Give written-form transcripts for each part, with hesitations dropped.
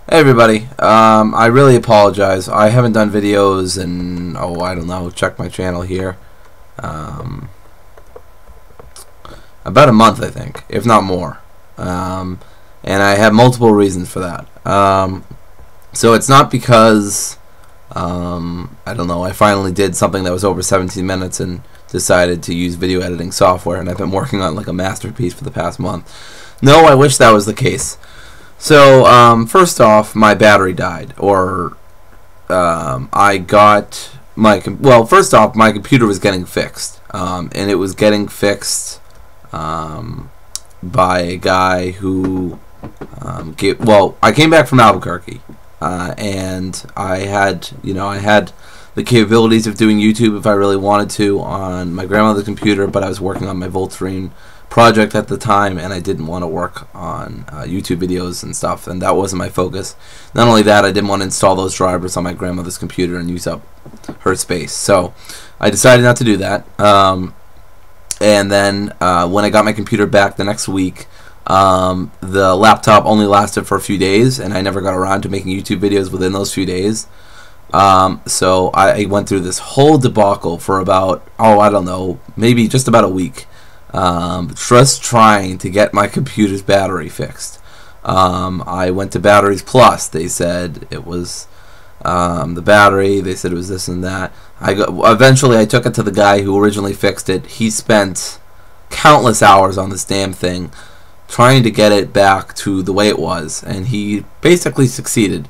Hey everybody, I really apologize. I haven't done videos in, I don't know, check my channel here. About a month, I think, if not more. And I have multiple reasons for that. So it's not because, I don't know, I finally did something that was over 17 minutes and decided to use video editing software, and I've been working on like a masterpiece for the past month. No, I wish that was the case. So, first off, my battery died, or I got well, first off, my computer was getting fixed, and it was getting fixed by a guy who, well, I came back from Albuquerque, and I had the capabilities of doing YouTube if I really wanted to on my grandmother's computer, but I was working on my Voltarine project at the time, and I didn't want to work on YouTube videos and stuff, and that wasn't my focus. Not only that, I didn't want to install those drivers on my grandmother's computer and use up her space, so I decided not to do that. And then when I got my computer back the next week, the laptop only lasted for a few days, and I never got around to making YouTube videos within those few days. So I went through this whole debacle for about, I don't know, maybe just about a week. Just trying to get my computer's battery fixed. I went to Batteries Plus. They said it was the battery. They said it was this and that. Eventually I took it to the guy who originally fixed it. He spent countless hours on this damn thing trying to get it back to the way it was, and he basically succeeded.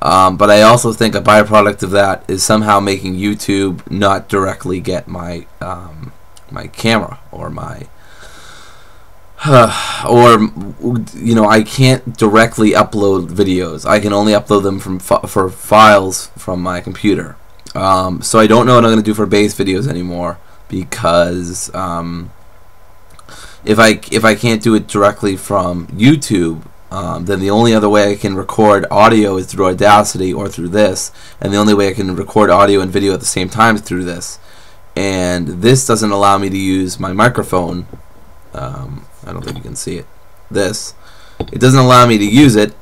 But I also think a byproduct of that is somehow making YouTube not directly get my my camera or my I can't directly upload videos. I can only upload them for files from my computer. So I don't know what I'm going to do for base videos anymore, because if I can't do it directly from YouTube, then the only other way I can record audio is through Audacity or through this, and the only way I can record audio and video at the same time is through this. And this doesn't allow me to use my microphone. I don't think you can see it. It doesn't allow me to use it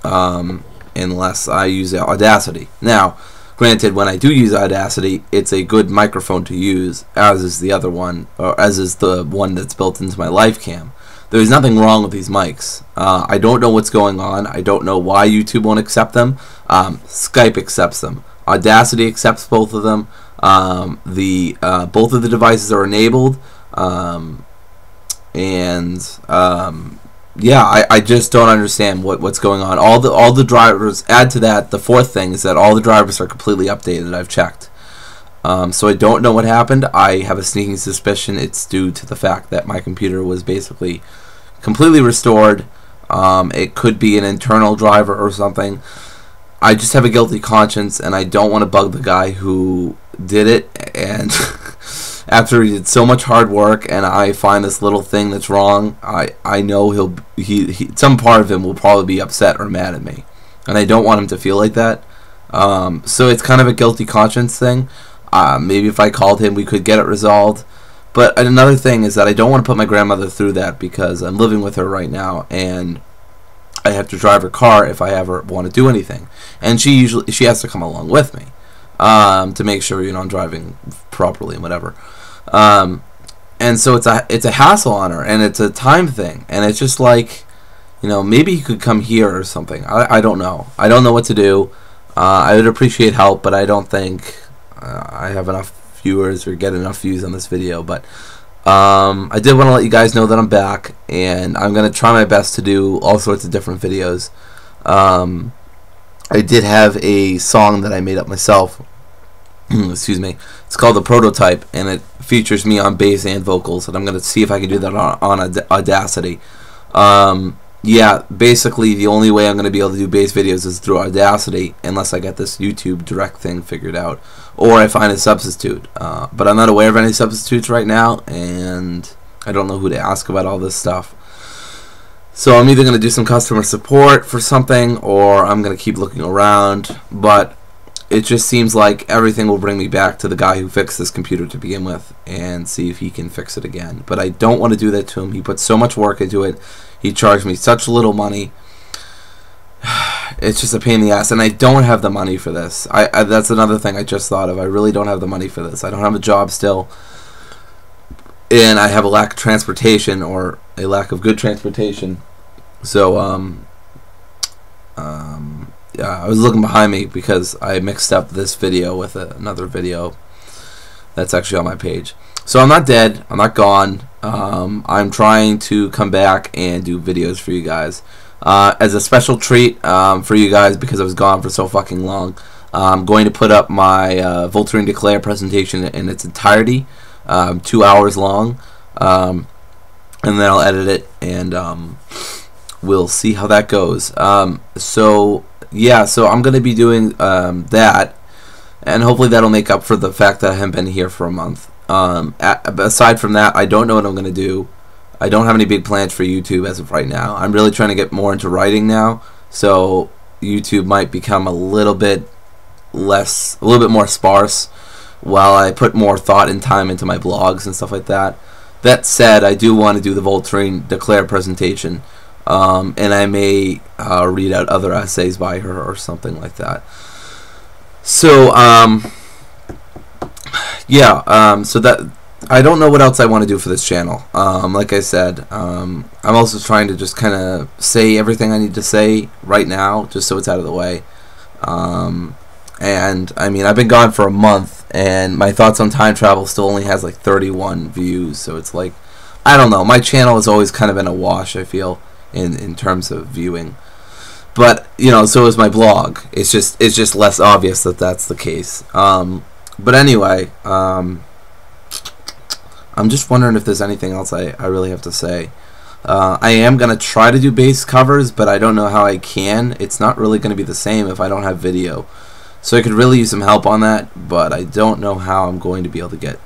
unless I use Audacity. Now, granted, when I do use Audacity, it's a good microphone to use, as is the other one, or as is the one that's built into my LiveCam. There's nothing wrong with these mics. I don't know what's going on. I don't know why YouTube won't accept them. Skype accepts them. Audacity accepts both of them. Both of the devices are enabled, yeah, I just don't understand what's going on. All the drivers. Add to that, the fourth thing is that all the drivers are completely updated. I've checked, so I don't know what happened. I have a sneaking suspicion it's due to the fact that my computer was basically completely restored. It could be an internal driver or something. I just have a guilty conscience, and I don't want to bug the guy who did it, and after he did so much hard work and I find this little thing that's wrong, I know some part of him will probably be upset or mad at me, and I don't want him to feel like that. So it's kind of a guilty conscience thing. Maybe if I called him we could get it resolved, but another thing is that I don't want to put my grandmother through that, because I'm living with her right now, and I have to drive her car if I ever want to do anything, and she has to come along with me to make sure I'm driving properly and whatever. And so it's a hassle on her, and it's a time thing, and it's just like, maybe you could come here or something. I don't know. I don't know what to do. I would appreciate help, but I don't think I have enough viewers or get enough views on this video. But I did want to let you guys know that I'm back, and I'm going to try my best to do all sorts of different videos. I did have a song that I made up myself. Excuse me. It's called The Prototype, and it features me on bass and vocals, and I'm going to see if I can do that on Audacity. Yeah, basically the only way I'm going to be able to do bass videos is through Audacity, unless I get this YouTube direct thing figured out, or I find a substitute. But I'm not aware of any substitutes right now, and I don't know who to ask about all this stuff. So I'm either going to do some customer support for something, or I'm going to keep looking around, but it just seems like everything will bring me back to the guy who fixed this computer to begin with, and see if he can fix it again. But I don't want to do that to him. He put so much work into it. He charged me such little money. it's just a pain in the ass, and I don't have the money for this. That's another thing I just thought of. I really don't have the money for this. I don't have a job still, and I have a lack of transportation, or a lack of good transportation. So yeah, I was looking behind me because I mixed up this video with another video that's actually on my page. So I'm not dead. I'm not gone. I'm trying to come back and do videos for you guys. As a special treat for you guys, because I was gone for so fucking long, I'm going to put up my Voltaren Declare presentation in its entirety, 2 hours long, and then I'll edit it, and we'll see how that goes. So yeah, so I'm going to be doing that, and hopefully that'll make up for the fact that I haven't been here for a month. Aside from that, I don't know what I'm going to do. I don't have any big plans for YouTube as of right now. I'm really trying to get more into writing now, so YouTube might become a little bit more sparse while I put more thought and time into my blogs and stuff like that. That said, I do want to do the Voltaren Declare presentation, and I may read out other essays by her or something like that. So yeah, so that, I don't know what else I want to do for this channel. Like I said, I'm also trying to just kind of say everything I need to say right now, just so it's out of the way. And I mean, I've been gone for a month, and my thoughts on time travel still only has like 31 views. So it's like, I don't know. My channel has always kind of been a wash, I feel, in terms of viewing. But you know, so is my blog. It's just less obvious that that's the case. But anyway, I'm just wondering if there's anything else I really have to say. I am going to try to do base covers, but I don't know how I can. It's not really going to be the same if I don't have video. So I could really use some help on that, but I don't know how I'm going to be able to get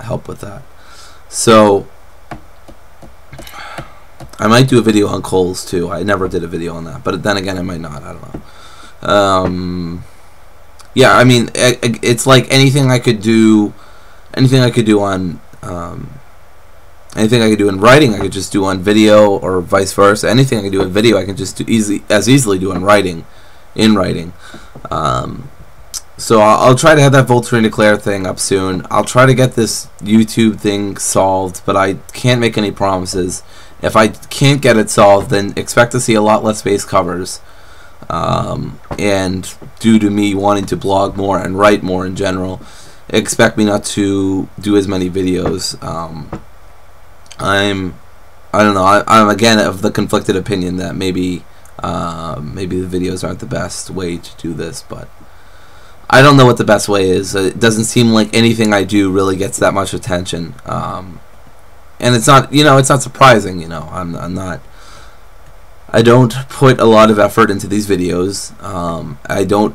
help with that. So I might do a video on Coles too. I never did a video on that, but then again I might not. I don't know. Yeah, I mean, it's like anything I could do on anything I could do in writing, I could just do on video, or vice versa. Anything I can do in video, I can just do easily do in writing. So I'll try to have that Voltaren Declare thing up soon. I'll try to get this YouTube thing solved, but I can't make any promises. If I can't get it solved, then expect to see a lot less base covers. And due to me wanting to blog more and write more in general, expect me not to do as many videos. I don't know. I'm again of the conflicted opinion that maybe the videos aren't the best way to do this, but I don't know what the best way is. It doesn't seem like anything I do really gets that much attention, and it's not, it's not surprising. I don't put a lot of effort into these videos. I don't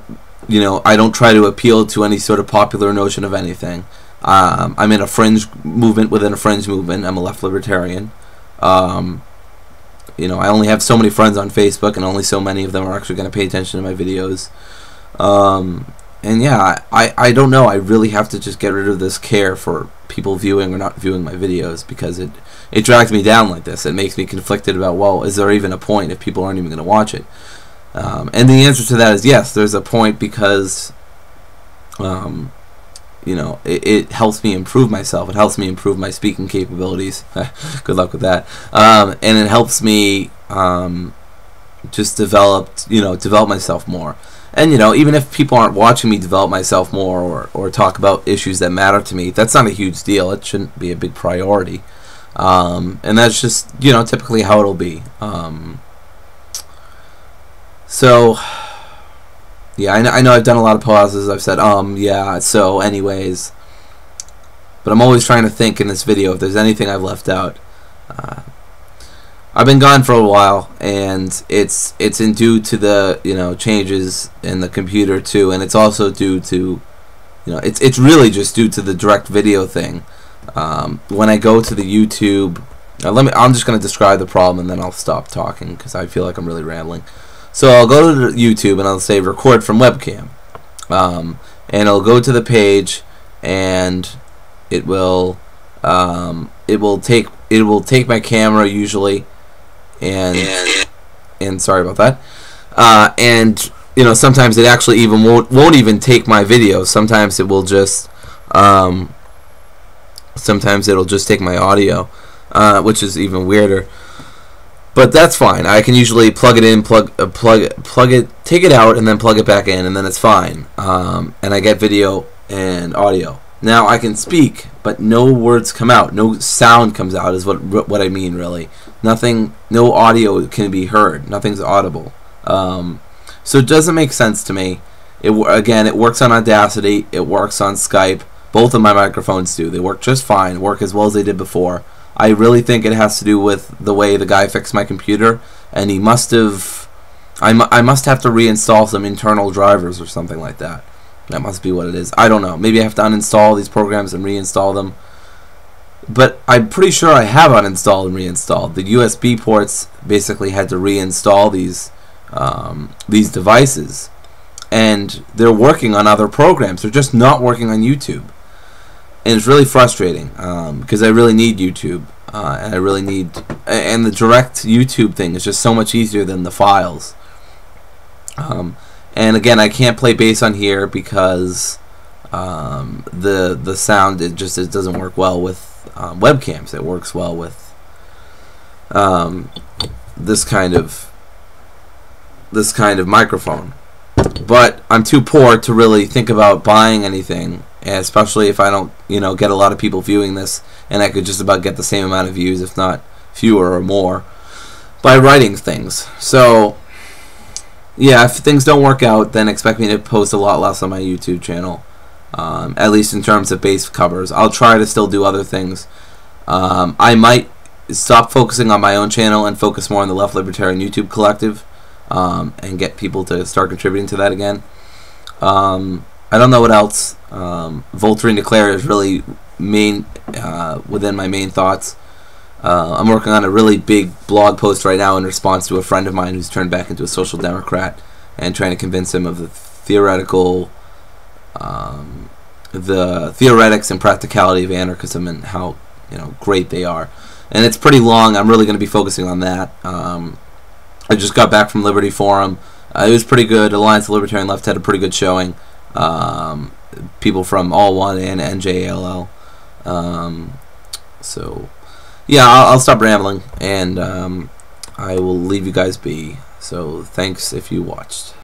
try to appeal to any sort of popular notion of anything. I'm in a fringe movement within a fringe movement. I'm a left libertarian. I only have so many friends on Facebook, and only so many of them are actually going to pay attention to my videos. And yeah, I don't know. I really have to just get rid of this care for people viewing or not viewing my videos, because it drags me down like this. It makes me conflicted about, well, is there even a point if people aren't even going to watch it? And the answer to that is yes, there's a point, because it helps me improve myself. It helps me improve my speaking capabilities. Good luck with that. And it helps me just develop myself more. And even if people aren't watching me develop myself more, or talk about issues that matter to me, that's not a huge deal. It shouldn't be a big priority. And that's just typically how it'll be. So yeah, I know I've done a lot of pauses. I've said yeah, so anyways, but I'm always trying to think in this video if there's anything I've left out. I've been gone for a while, and it's due to the changes in the computer too, and it's also due to it's really just due to the direct video thing. When I go to the YouTube, I'm just going to describe the problem, and then I'll stop talking because I feel like I'm really rambling. So I'll go to the YouTube and I'll say record from webcam, and it'll go to the page, and it will take my camera usually, and sorry about that, And sometimes it actually even won't even take my video. Sometimes it will just sometimes it'll just take my audio, which is even weirder. But that's fine. I can usually plug it in, plug it, take it out, and then plug it back in, and then it's fine. And I get video and audio. Now I can speak, but no words come out. No sound comes out is what I mean, really. Nothing, no audio can be heard. Nothing's audible. So it doesn't make sense to me. Again, it works on Audacity. It works on Skype. Both of my microphones do. They work just fine. Work as well as they did before. I really think it has to do with the way the guy fixed my computer, and he must have. I must have to reinstall some internal drivers or something like that. That must be what it is. I don't know. Maybe I have to uninstall these programs and reinstall them. But I'm pretty sure I have uninstalled and reinstalled. The USB ports basically had to reinstall these devices, and they're working on other programs. They're just not working on YouTube. And it's really frustrating because I really need YouTube, and I really need, and the direct YouTube thing is just so much easier than the files. And again, I can't play bass on here because the sound it doesn't work well with webcams. It works well with this kind of microphone. But I'm too poor to really think about buying anything, especially if I don't, get a lot of people viewing this, and I could just about get the same amount of views, if not fewer or more, by writing things. So, yeah, if things don't work out, then expect me to post a lot less on my YouTube channel, at least in terms of bass covers. I'll try to still do other things. I might stop focusing on my own channel and focus more on the Left Libertarian YouTube Collective, and get people to start contributing to that again. I don't know what else. Voltaire Declare is really within my main thoughts. I'm working on a really big blog post right now in response to a friend of mine who's turned back into a social democrat, and trying to convince him of the theoretics and practicality of anarchism and how great they are. And it's pretty long. I'm really going to be focusing on that. I just got back from Liberty Forum. It was pretty good. Alliance of the Libertarian Left had a pretty good showing. People from All One and NJLL. So, yeah, I'll stop rambling, and I will leave you guys be. So, thanks if you watched.